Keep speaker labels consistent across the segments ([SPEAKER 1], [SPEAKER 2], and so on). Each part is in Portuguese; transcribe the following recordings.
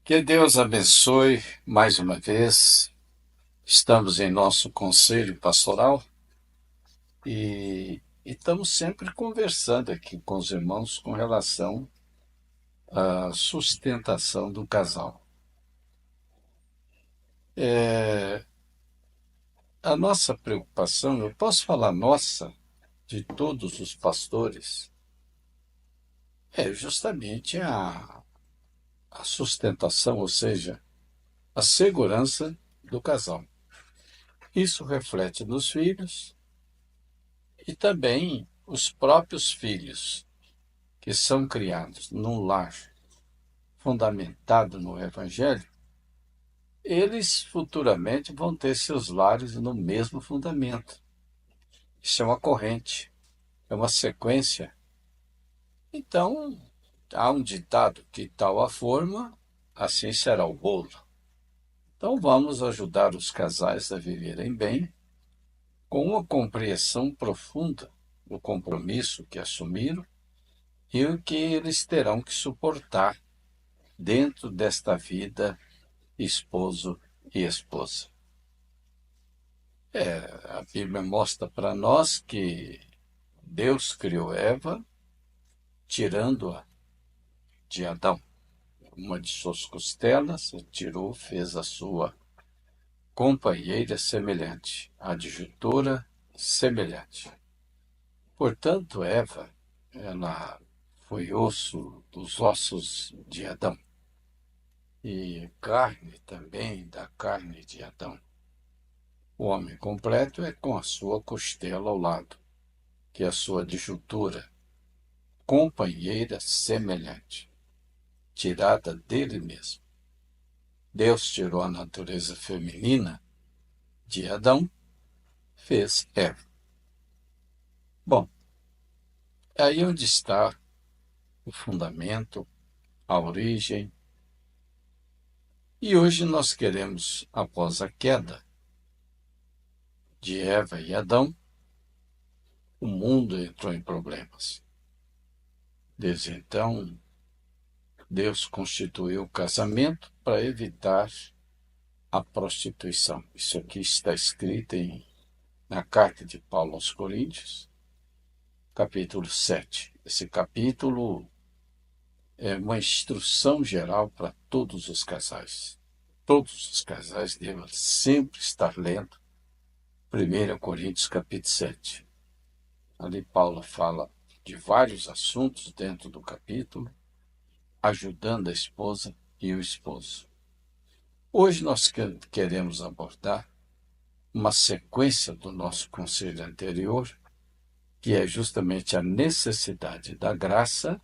[SPEAKER 1] Que Deus abençoe mais uma vez. Estamos em nosso conselho pastoral e estamos sempre conversando aqui com os irmãos com relação à sustentação do casal. A nossa preocupação, eu posso falar nossa, de todos os pastores, é justamente a sustentação, ou seja, a segurança do casal. Isso reflete nos filhos e também os próprios filhos que são criados num lar fundamentado no Evangelho, eles futuramente vão ter seus lares no mesmo fundamento. Isso é uma corrente, é uma sequência. Então, há um ditado que tal a forma, assim será o bolo. Então, vamos ajudar os casais a viverem bem, com uma compreensão profunda do compromisso que assumiram e o que eles terão que suportar dentro desta vida, esposo e esposa. A Bíblia mostra para nós que Deus criou Eva, tirando-a de Adão. Uma de suas costelas, tirou, fez a sua companheira semelhante, adjutora semelhante. Portanto, Eva, ela foi osso dos ossos de Adão e carne também da carne de Adão. O homem completo é com a sua costela ao lado, que é a sua adjutora, companheira semelhante, tirada dele mesmo. Deus tirou a natureza feminina de Adão, fez Eva. Bom, é aí onde está o fundamento, a origem. E hoje nós queremos, após a queda de Eva e Adão, o mundo entrou em problemas. Desde então, Deus constituiu o casamento para evitar a prostituição. Isso aqui está escrito na carta de Paulo aos Coríntios, capítulo 7. Esse capítulo é uma instrução geral para todos os casais. Todos os casais devem sempre estar lendo 1 Coríntios, capítulo 7. Ali Paulo fala de vários assuntos dentro do capítulo, ajudando a esposa e o esposo. Hoje nós queremos abordar uma sequência do nosso conselho anterior, que é justamente a necessidade da graça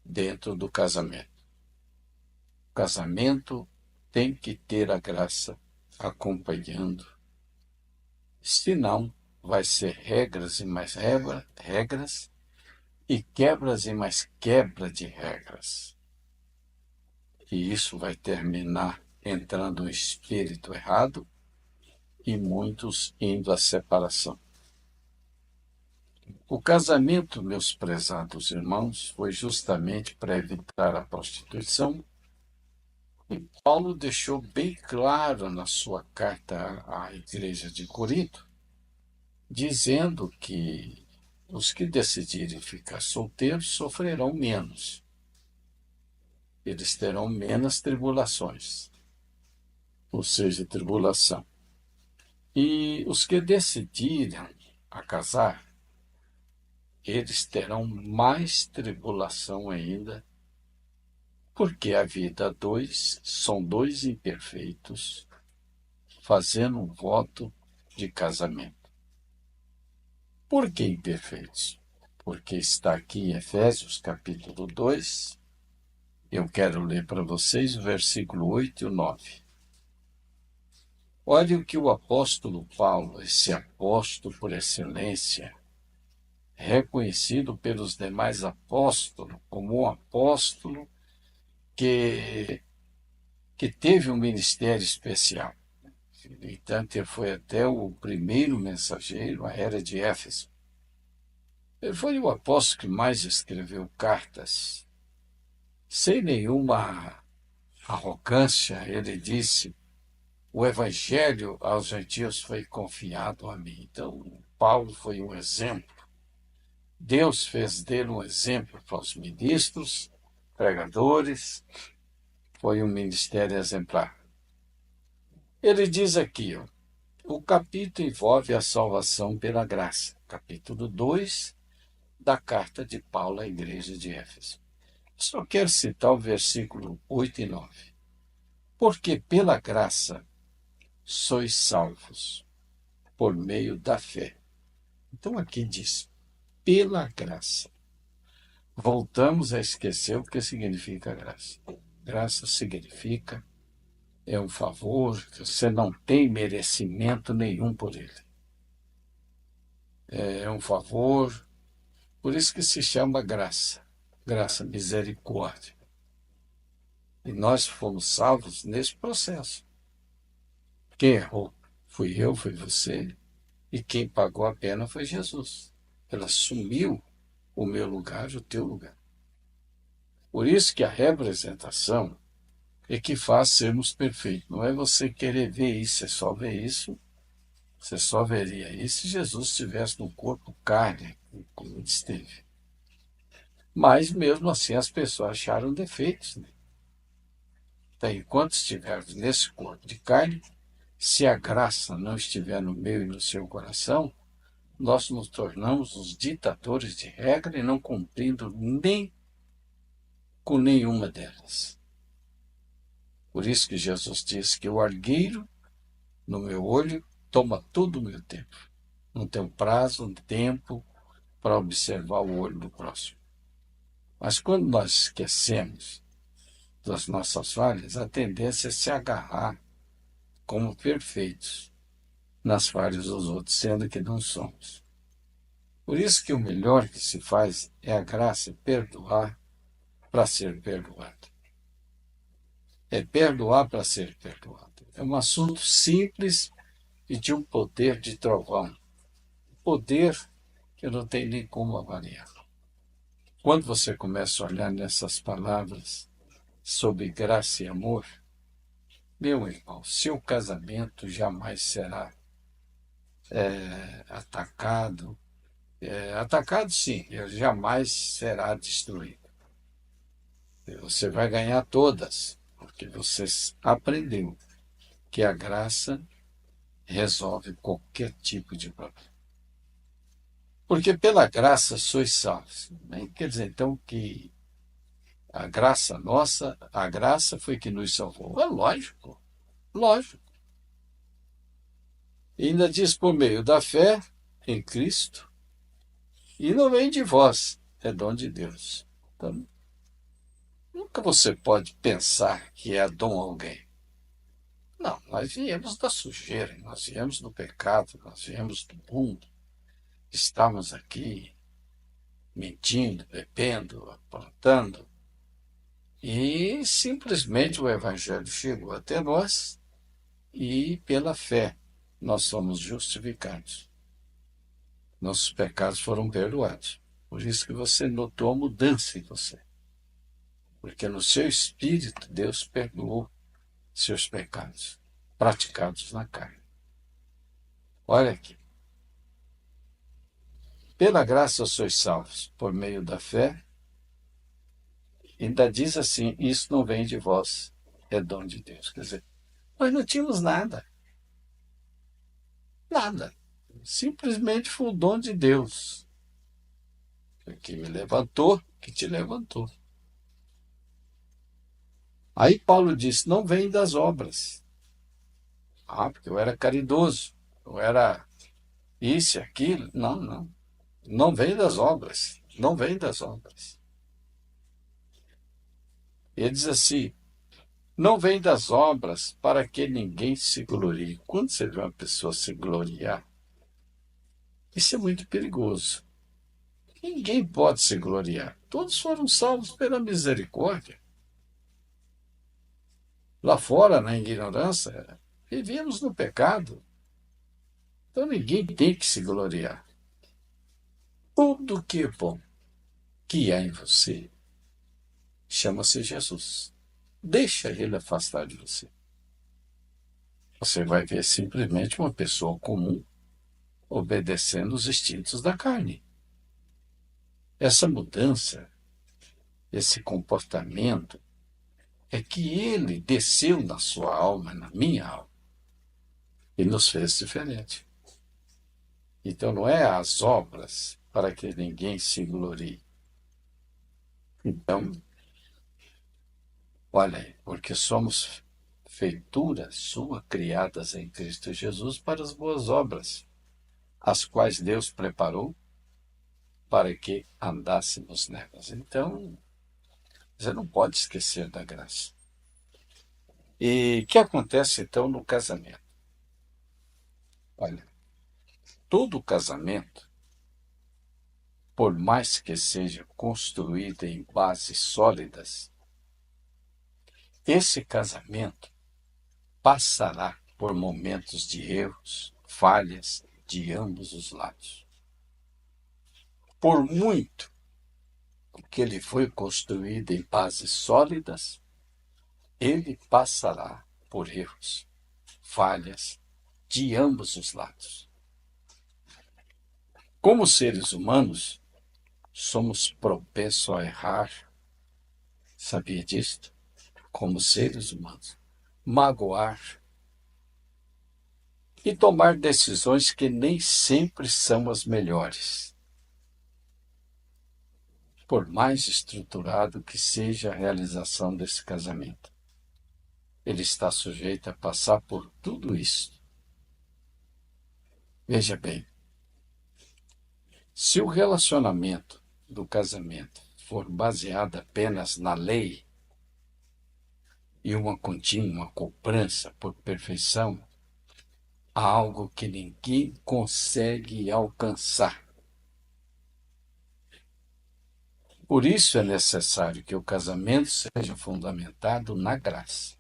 [SPEAKER 1] dentro do casamento. O casamento tem que ter a graça acompanhando, senão vai ser regras e mais regras e quebras e mais quebra de regras. E isso vai terminar entrando um espírito errado e muitos indo à separação. O casamento, meus prezados irmãos, foi justamente para evitar a prostituição, e Paulo deixou bem claro na sua carta à igreja de Corinto, dizendo que os que decidirem ficar solteiros sofrerão menos. Eles terão menos tribulações, ou seja, tribulação. E os que decidirem a casar, eles terão mais tribulação ainda, porque a vida a dois são dois imperfeitos fazendo um voto de casamento. Por que imperfeitos? Porque está aqui em Efésios capítulo 2, eu quero ler para vocês o versículo 8 e o 9. Olha o que o apóstolo Paulo, esse apóstolo por excelência, reconhecido pelos demais apóstolos como um apóstolo que teve um ministério especial. No entanto, ele foi até o primeiro mensageiro, a era de Éfeso. Ele foi o apóstolo que mais escreveu cartas, sem nenhuma arrogância, ele disse: o evangelho aos gentios foi confiado a mim. Então, Paulo foi um exemplo. Deus fez dele um exemplo para os ministros, pregadores, foi um ministério exemplar. Ele diz aqui, ó, o capítulo envolve a salvação pela graça. Capítulo 2 da carta de Paulo à igreja de Éfeso. Só quero citar o versículo 8 e 9. Porque pela graça sois salvos, por meio da fé. Então aqui diz, pela graça. Voltamos a esquecer o que significa graça. Graça significa é um favor que você não tem merecimento nenhum por ele. É um favor, por isso que se chama graça. Graça, misericórdia. E nós fomos salvos nesse processo. Quem errou? Fui eu, foi você. E quem pagou a pena foi Jesus. Ele assumiu o meu lugar e o teu lugar. Por isso que a representação é que faz sermos perfeitos. Não é você querer ver isso, você só vê isso. Você só veria isso se Jesus estivesse no corpo carne, como ele esteve. Mas, mesmo assim, as pessoas acharam defeitos. Né? Então, enquanto estivermos nesse corpo de carne, se a graça não estiver no meu e no seu coração, nós nos tornamos os ditadores de regra e não cumprindo nem com nenhuma delas. Por isso que Jesus disse que o argueiro no meu olho toma todo o meu tempo. Não tem um prazo, um tempo para observar o olho do próximo. Mas quando nós esquecemos das nossas falhas, a tendência é se agarrar como perfeitos nas falhas dos outros, sendo que não somos. Por isso que o melhor que se faz é a graça, perdoar para ser perdoado. É perdoar para ser perdoado. É um assunto simples e de um poder de trovão. Poder que não tem nem como avaliar. Quando você começa a olhar nessas palavras sobre graça e amor, meu irmão, seu casamento jamais será atacado. Atacado, sim, ele jamais será destruído. Você vai ganhar todas, porque você aprendeu que a graça resolve qualquer tipo de problema. Porque pela graça sois salvos. Quer dizer, então, que a graça nossa, a graça foi que nos salvou. É lógico, lógico. E ainda diz por meio da fé em Cristo, e não vem de vós, é dom de Deus. Então, nunca você pode pensar que é dom a alguém. Não, nós viemos da sujeira, nós viemos do pecado, nós viemos do mundo. Estamos aqui mentindo, bebendo, aprontando. E simplesmente o Evangelho chegou até nós e, pela fé, nós somos justificados. Nossos pecados foram perdoados. Por isso que você notou a mudança em você. Porque no seu espírito, Deus perdoou seus pecados praticados na carne. Olha aqui. Pela graça sois salvos, por meio da fé. Ainda diz assim, isso não vem de vós, é dom de Deus. Quer dizer, nós não tínhamos nada. Nada. Simplesmente foi o dom de Deus. Que me levantou, que te levantou. Aí Paulo disse, não vem das obras. Porque eu era caridoso, eu era isso e aquilo. Não, não. Não vem das obras. Não vem das obras. Ele diz assim, não vem das obras para que ninguém se glorie. Quando você vê uma pessoa se gloriar, isso é muito perigoso. Ninguém pode se gloriar. Todos foram salvos pela misericórdia. Lá fora, na ignorância, vivíamos no pecado. Então ninguém tem que se gloriar. Tudo que é bom que há em você chama-se Jesus. deixa ele afastar de você. Você vai ver simplesmente uma pessoa comum obedecendo os instintos da carne. Essa mudança, esse comportamento, é que ele desceu na sua alma, na minha alma, e nos fez diferente. Então não é as obras para que ninguém se glorie. Então, olha aí, porque somos feituras sua criadas em Cristo Jesus para as boas obras, as quais Deus preparou para que andássemos nelas. Então, você não pode esquecer da graça. E o que acontece então no casamento? Olha, todo casamento, por mais que seja construído em bases sólidas, esse casamento passará por momentos de erros, falhas de ambos os lados. Por muito que ele foi construído em bases sólidas, ele passará por erros, falhas de ambos os lados. Como seres humanos, somos propensos a errar. Sabia disto? Como seres humanos. Magoar e tomar decisões que nem sempre são as melhores. Por mais estruturado que seja a realização desse casamento, ele está sujeito a passar por tudo isso. Veja bem, se o relacionamento do casamento for baseado apenas na lei e uma contínua cobrança por perfeição, há algo que ninguém consegue alcançar. Por isso é necessário que o casamento seja fundamentado na graça,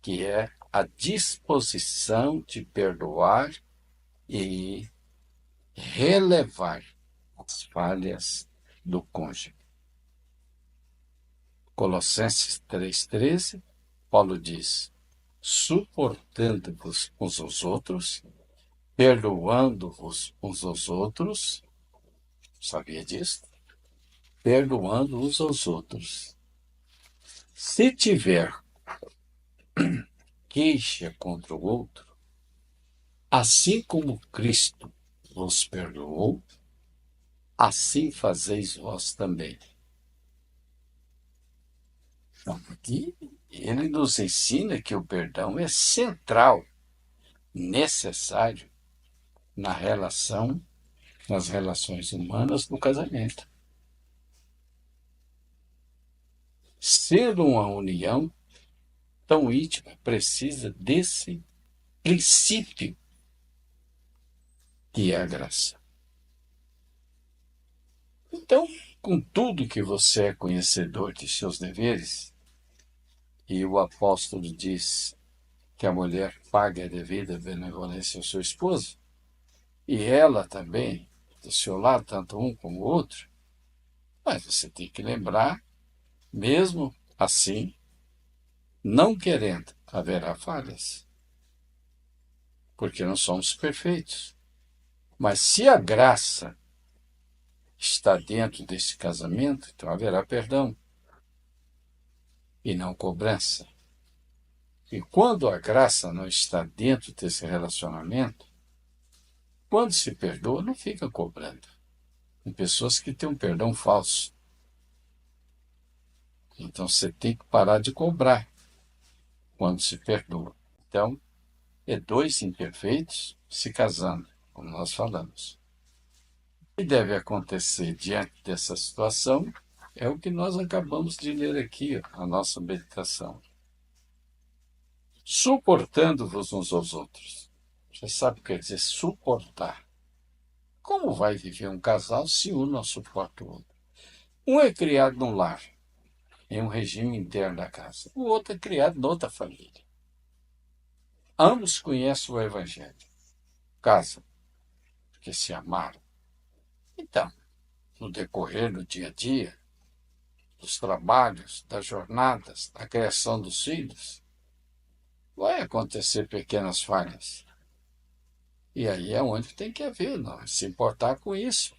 [SPEAKER 1] que é a disposição de perdoar e relevar as falhas do cônjuge. Colossenses 3,13, Paulo diz: suportando-vos uns aos outros, perdoando-vos uns aos outros. Sabia disso? Perdoando uns aos outros. Se tiver queixa contra o outro, assim como Cristo vos perdoou, assim fazeis vós também. Então, aqui ele nos ensina que o perdão é central, necessário nas relações humanas no casamento. Sendo uma união tão íntima, precisa desse princípio que é a graça. Então, com tudo que você é conhecedor de seus deveres, e o apóstolo diz que a mulher pague a devida benevolência ao seu esposo, e ela também, do seu lado, tanto um como o outro, mas você tem que lembrar, mesmo assim, não querendo, haverá falhas, porque não somos perfeitos. Mas se a graça está dentro desse casamento, então haverá perdão e não cobrança. E quando a graça não está dentro desse relacionamento, quando se perdoa, não fica cobrando. Tem pessoas que têm um perdão falso. Então você tem que parar de cobrar quando se perdoa. Então, é dois imperfeitos se casando, como nós falamos. O que deve acontecer diante dessa situação é o que nós acabamos de ler aqui, a nossa meditação. Suportando-vos uns aos outros. Você sabe o que quer dizer suportar. Como vai viver um casal se um não suporta o outro? Um é criado num lar, em um regime interno da casa. O outro é criado noutra família. Ambos conhecem o Evangelho. Casam, porque se amaram. Então, no decorrer do dia a dia, dos trabalhos, das jornadas, da criação dos filhos, vai acontecer pequenas falhas. E aí é onde tem que haver, não, se importar com isso.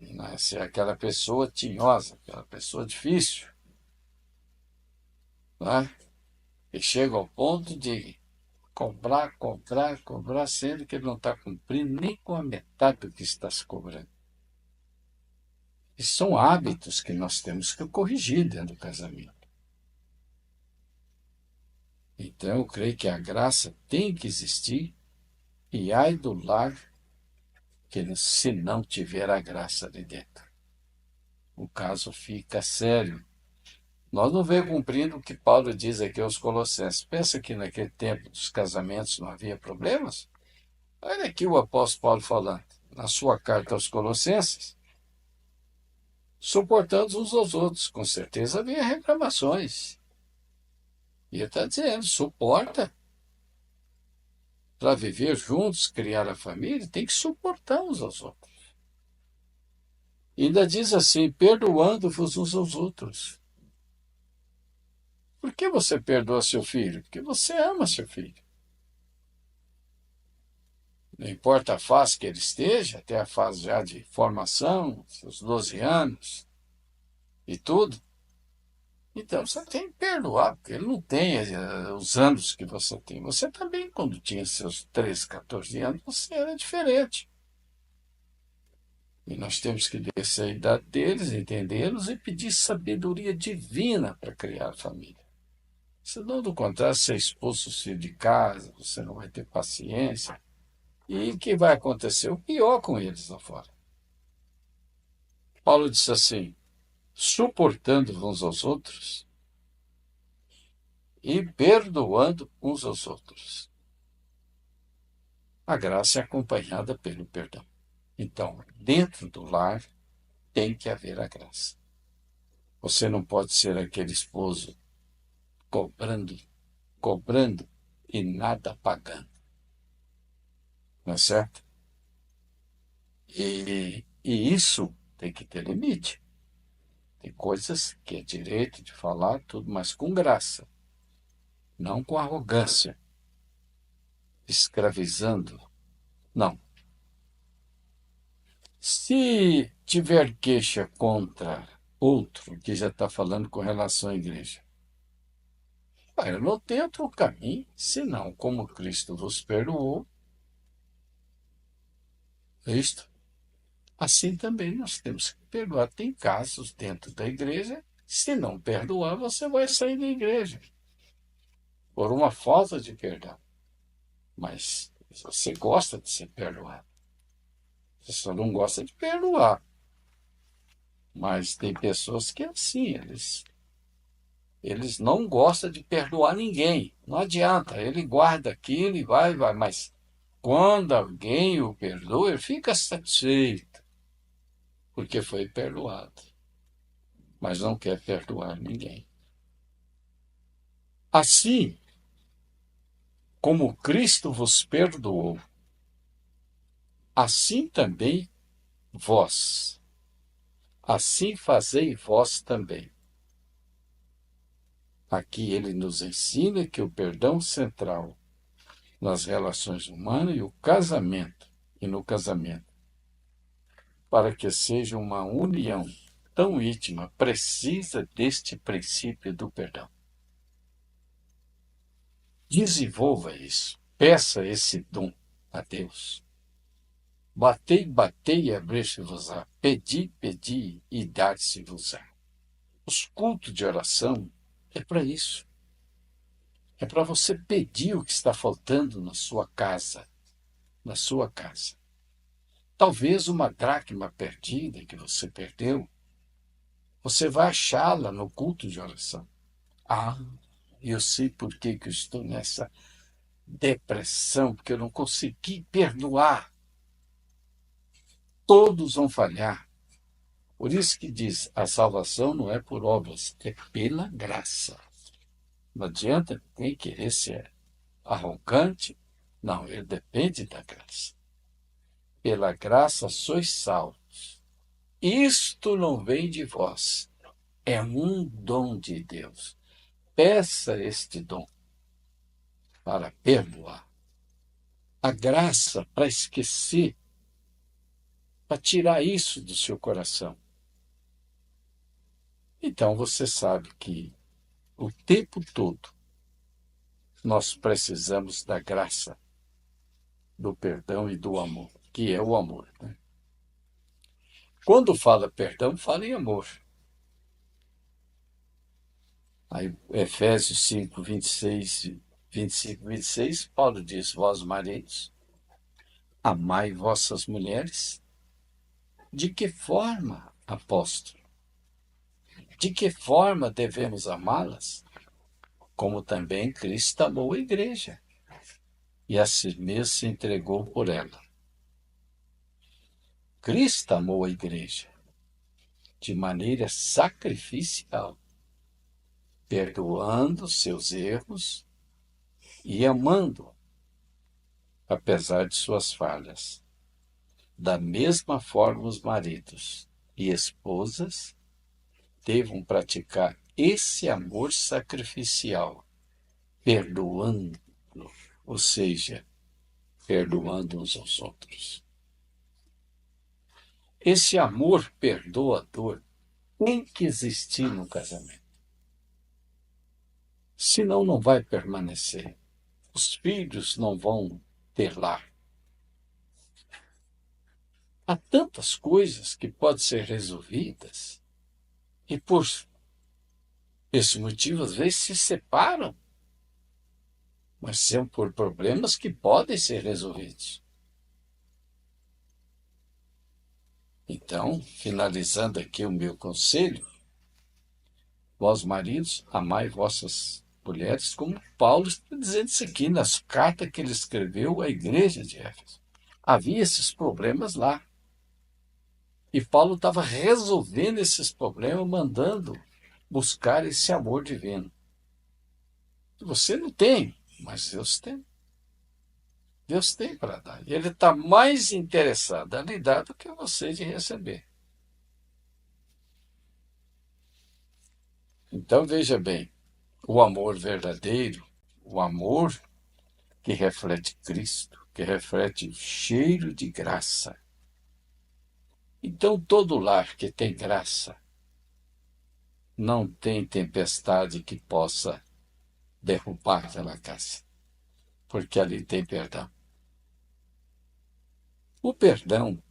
[SPEAKER 1] Não, se é aquela pessoa tinhosa, aquela pessoa difícil, né? E chega ao ponto de cobrar, cobrar, cobrar, sendo que ele não está cumprindo nem com a metade do que está se cobrando. E são hábitos que nós temos que corrigir dentro do casamento. Então, eu creio que a graça tem que existir, e ai do lar que se não tiver a graça ali dentro. O caso fica sério. Nós não vemos cumprindo o que Paulo diz aqui aos Colossenses. Pensa que naquele tempo dos casamentos não havia problemas? Olha aqui o apóstolo Paulo falando, na sua carta aos Colossenses, suportando uns aos outros. Com certeza havia reclamações. E ele está dizendo, suporta. Para viver juntos, criar a família, tem que suportar uns aos outros. E ainda diz assim, perdoando-vos uns aos outros. Por que você perdoa seu filho? Porque você ama seu filho. Não importa a fase que ele esteja, até a fase já de formação, seus 12 anos e tudo. Então você tem que perdoar, porque ele não tem os anos que você tem. Você também, quando tinha seus 13, 14 anos, você era diferente. E nós temos que descer a idade deles, entendê-los e pedir sabedoria divina para criar a família. Senão, do contrário, você expulsa o filho de casa, você não vai ter paciência. E o que vai acontecer? O pior com eles lá fora. Paulo disse assim, suportando uns aos outros e perdoando uns aos outros. A graça é acompanhada pelo perdão. Então, dentro do lar, tem que haver a graça. Você não pode ser aquele esposo cobrando, cobrando e nada pagando. Não é certo? E isso tem que ter limite. Tem coisas que é direito de falar, tudo, mas com graça. Não com arrogância. Escravizando. Não. Se tiver queixa contra outro, que já está falando com relação à igreja, eu não tenho outro caminho, senão como Cristo vos perdoou, Cristo, assim também nós temos que perdoar. Tem casos dentro da igreja, se não perdoar, você vai sair da igreja por uma falta de perdão. Mas você gosta de ser perdoado. Você só não gosta de perdoar. Mas tem pessoas que é assim, eles não gostam de perdoar ninguém. Não adianta, ele guarda aquilo e vai, mas quando alguém o perdoa, ele fica satisfeito, porque foi perdoado, mas não quer perdoar ninguém. Assim como Cristo vos perdoou, assim também vós, assim fazei vós também. Aqui ele nos ensina que o perdão central nas relações humanas e no casamento, para que seja uma união tão íntima, precisa deste princípio do perdão. Desenvolva isso, peça esse dom a Deus. Batei, batei e abrir-se-vos-á. Pedi, pedi e dar-se-vos-á. Os cultos de oração é para isso. É para você pedir o que está faltando na sua casa. Na sua casa. Talvez uma dracma perdida que você perdeu, você vai achá-la no culto de oração. Ah, eu sei por que eu estou nessa depressão, porque eu não consegui perdoar. Todos vão falhar. Por isso que diz, a salvação não é por obras, é pela graça. Não adianta ninguém querer ser arrogante. Não, ele depende da graça. Pela graça sois salvos. Isto não vem de vós, é um dom de Deus. Peça este dom para perdoar. A graça para esquecer, para tirar isso do seu coração. Então você sabe que o tempo todo nós precisamos da graça, do perdão e do amor, que é o amor, né? Quando fala perdão, fala em amor. Aí, Efésios 5, 26, 25, 26, Paulo diz: vós, maridos, amai vossas mulheres. De que forma, apóstolo? De que forma devemos amá-las? Como também Cristo amou a igreja e a si mesmo se entregou por ela. Cristo amou a igreja de maneira sacrificial, perdoando seus erros e amando, apesar de suas falhas. Da mesma forma, os maridos e esposas devam praticar esse amor sacrificial, perdoando, ou seja, perdoando uns aos outros. Esse amor perdoador tem que existir no casamento. Senão não vai permanecer. Os filhos não vão ter lar. Há tantas coisas que podem ser resolvidas e por esse motivo às vezes se separam, mas são por problemas que podem ser resolvidos. Então, finalizando aqui o meu conselho, vós maridos, amai vossas mulheres, como Paulo está dizendo isso aqui nas cartas que ele escreveu à igreja de Éfeso. Havia esses problemas lá. E Paulo estava resolvendo esses problemas, mandando buscar esse amor divino. Você não tem, mas Deus tem. Deus tem para dar. E Ele está mais interessado a lhe dar do que você de receber. Então, veja bem, o amor verdadeiro, o amor que reflete Cristo, que reflete o cheiro de graça. Então, todo lar que tem graça não tem tempestade que possa derrubar aquela casa, porque ali tem perdão. O perdão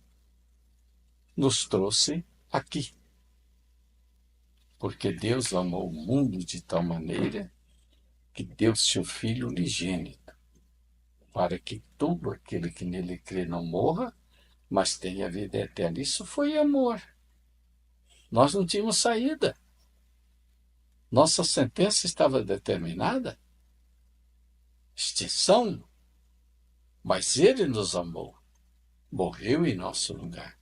[SPEAKER 1] nos trouxe aqui, porque Deus amou o mundo de tal maneira que deu seu Filho unigênito, para que todo aquele que nele crê não morra, mas tenha vida eterna. Isso foi amor. Nós não tínhamos saída. Nossa sentença estava determinada, extinção, mas Ele nos amou, morreu em nosso lugar.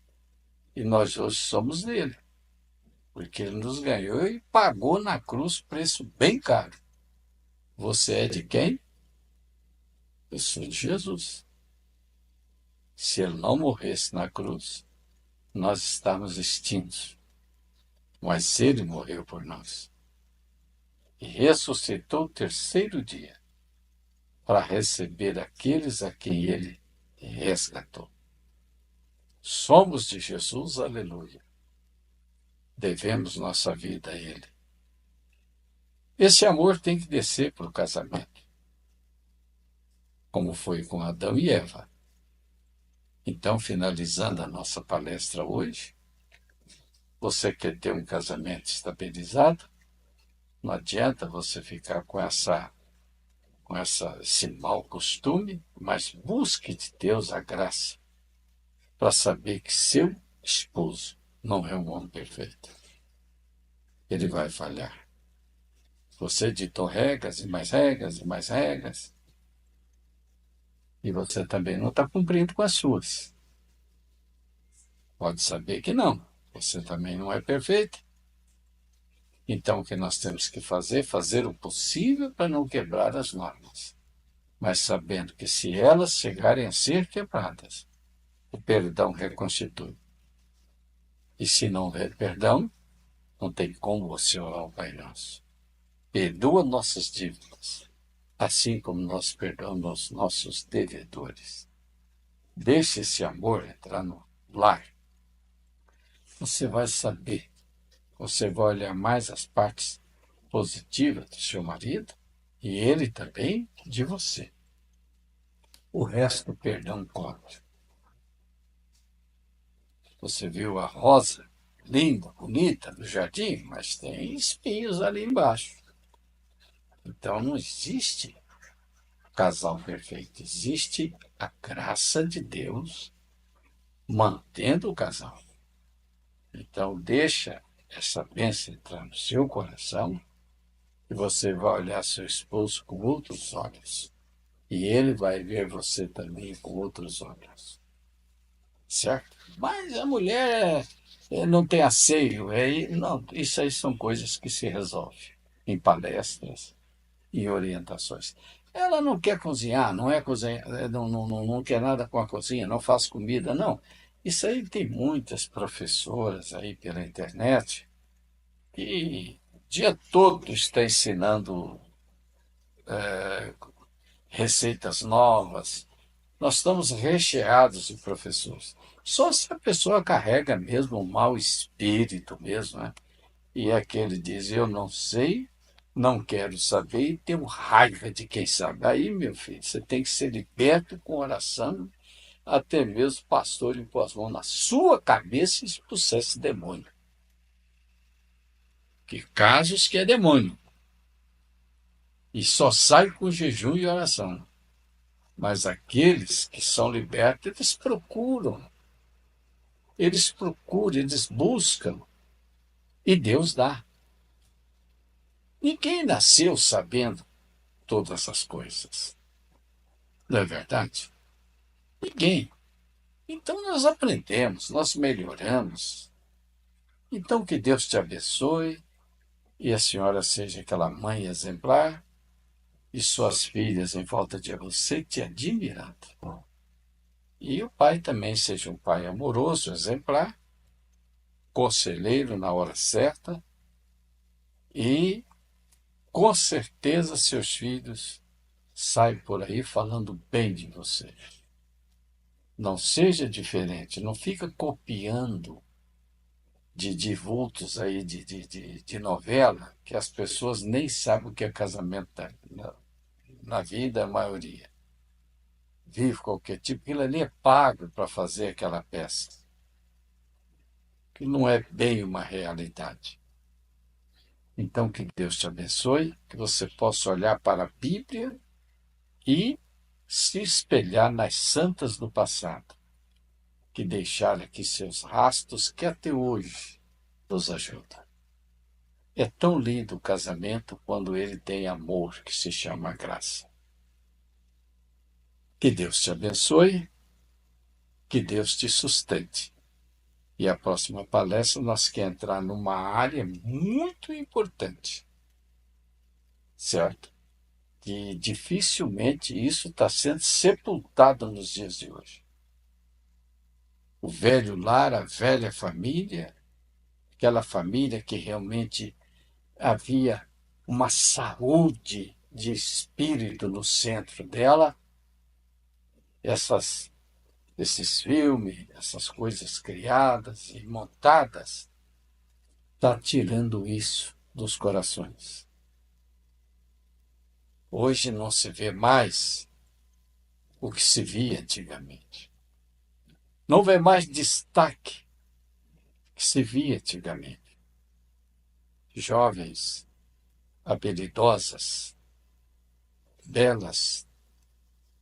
[SPEAKER 1] E nós hoje somos dele, porque Ele nos ganhou e pagou na cruz preço bem caro. Você é de quem? Eu sou de Jesus. Se Ele não morresse na cruz, nós estávamos extintos. Mas Ele morreu por nós. E ressuscitou o terceiro dia para receber aqueles a quem Ele resgatou. Somos de Jesus, aleluia. Devemos nossa vida a Ele. Esse amor tem que descer para o casamento, como foi com Adão e Eva. Então, finalizando a nossa palestra hoje, você quer ter um casamento estabilizado? Não adianta você ficar com esse mau costume, mas busque de Deus a graça para saber que seu esposo não é um homem perfeito. Ele vai falhar. Você ditou regras e mais regras e mais regras, e você também não está cumprindo com as suas. Pode saber que não. Você também não é perfeito. Então, o que nós temos que fazer? Fazer o possível para não quebrar as normas. Mas sabendo que se elas chegarem a ser quebradas, o perdão reconstitui. E se não houver perdão, Não tem como você orar o Pai Nosso. Perdoa nossas dívidas, assim como nós perdoamos nossos devedores. Deixe esse amor entrar no lar. Você vai saber, você vai olhar mais as partes positivas do seu marido e ele também de você. O resto, perdão cobre. Você viu a rosa linda, bonita no jardim, mas tem espinhos ali embaixo. Então não existe casal perfeito, existe a graça de Deus mantendo o casal. Então deixa essa bênção entrar no seu coração e você vai olhar seu esposo com outros olhos. E ele vai ver você também com outros olhos. Certo? Mas a mulher não tem asseio. Não, isso aí são coisas que se resolvem em palestras, em orientações. Ela não quer cozinhar, não é cozinhar, não quer nada com a cozinha, não faz comida, não. Isso aí tem muitas professoras aí pela internet que o dia todo está ensinando receitas novas. Nós estamos recheados de professores. Só se a pessoa carrega mesmo um mau espírito mesmo, né? E aquele diz, eu não sei, não quero saber e tenho raiva de quem sabe. Aí, meu filho, você tem que ser liberto com oração, até mesmo o pastor impor as mãos na sua cabeça e expulsar esse demônio. Que casos que é demônio. E só sai com jejum e oração. Mas aqueles que são libertos, eles buscam e Deus dá. Ninguém nasceu sabendo todas essas coisas. Não é verdade? Ninguém. Então nós aprendemos, nós melhoramos. Então que Deus te abençoe e a senhora seja aquela mãe exemplar e suas filhas em volta de você te admirando. E o pai também seja um pai amoroso, exemplar, conselheiro na hora certa e com certeza seus filhos saem por aí falando bem de você. Não seja diferente, não fica copiando de vultos aí de novela, que as pessoas nem sabem o que é casamento na vida, a maioria. Vive qualquer tipo, aquilo ali é pago para fazer aquela peça, que não é bem uma realidade. Então, que Deus te abençoe, que você possa olhar para a Bíblia e se espelhar nas santas do passado, que deixaram aqui seus rastros que até hoje nos ajudam. É tão lindo o casamento quando ele tem amor, que se chama graça. Que Deus te abençoe, que Deus te sustente. E a próxima palestra nós queremos entrar numa área muito importante, certo? Que dificilmente isso está sendo sepultado nos dias de hoje. O velho lar, a velha família, aquela família que realmente havia uma saúde de espírito no centro dela, esses filmes, essas coisas criadas e montadas, está tirando isso dos corações. Hoje não se vê mais o que se via antigamente. Não vê mais destaque que se via antigamente. Jovens, habilidosas, belas,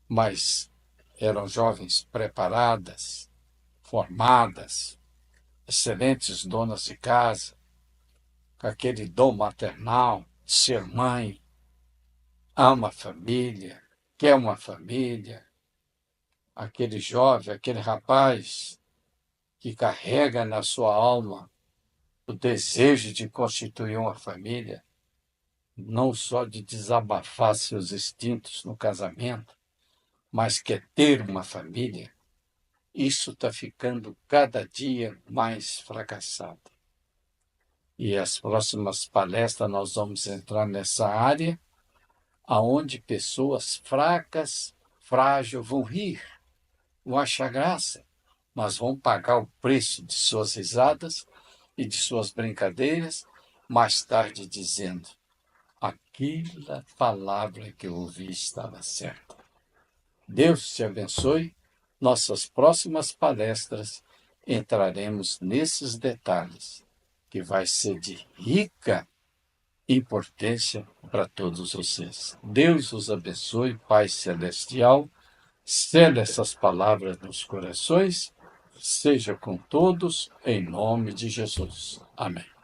[SPEAKER 1] mas eram jovens preparadas, formadas, excelentes donas de casa, com aquele dom maternal de ser mãe, ama a família, quer uma família, aquele jovem, aquele rapaz que carrega na sua alma o desejo de constituir uma família, não só de desabafar seus instintos no casamento, mas quer ter uma família, isso está ficando cada dia mais fracassado. E as próximas palestras nós vamos entrar nessa área, aonde pessoas fracas, frágeis, vão rir, vão achar graça, mas vão pagar o preço de suas risadas e de suas brincadeiras, mais tarde dizendo: aquela palavra que eu ouvi estava certa. Deus te abençoe. Nossas próximas palestras entraremos nesses detalhes, que vai ser de rica importância para todos vocês. Deus os abençoe, Pai Celestial. Sela essas palavras nos corações. Seja com todos, em nome de Jesus. Amém.